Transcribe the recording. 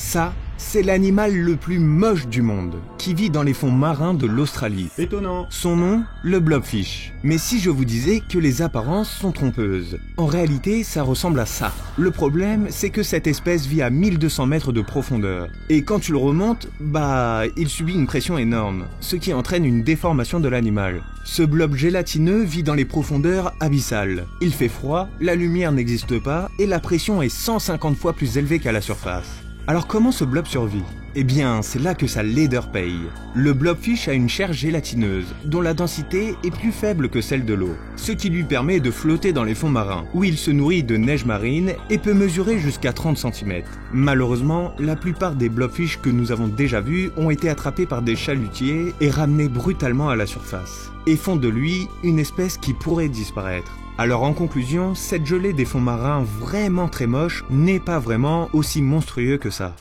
Ça, c'est l'animal le plus moche du monde, qui vit dans les fonds marins de l'Australie. Étonnant. Son nom, le blobfish. Mais si je vous disais que les apparences sont trompeuses, en réalité, ça ressemble à ça. Le problème, c'est que cette espèce vit à 1200 mètres de profondeur. Et quand tu le remontes, il subit une pression énorme, ce qui entraîne une déformation de l'animal. Ce blob gélatineux vit dans les profondeurs abyssales. Il fait froid, la lumière n'existe pas, et la pression est 150 fois plus élevée qu'à la surface. Alors comment ce blob survit? Eh bien, c'est là que sa laideur paye. Le blobfish a une chair gélatineuse, dont la densité est plus faible que celle de l'eau, ce qui lui permet de flotter dans les fonds marins, où il se nourrit de neige marine et peut mesurer jusqu'à 30 cm. Malheureusement, la plupart des blobfish que nous avons déjà vus ont été attrapés par des chalutiers et ramenés brutalement à la surface, et font de lui une espèce qui pourrait disparaître. Alors en conclusion, cette gelée des fonds marins vraiment très moche n'est pas vraiment aussi monstrueux que ça.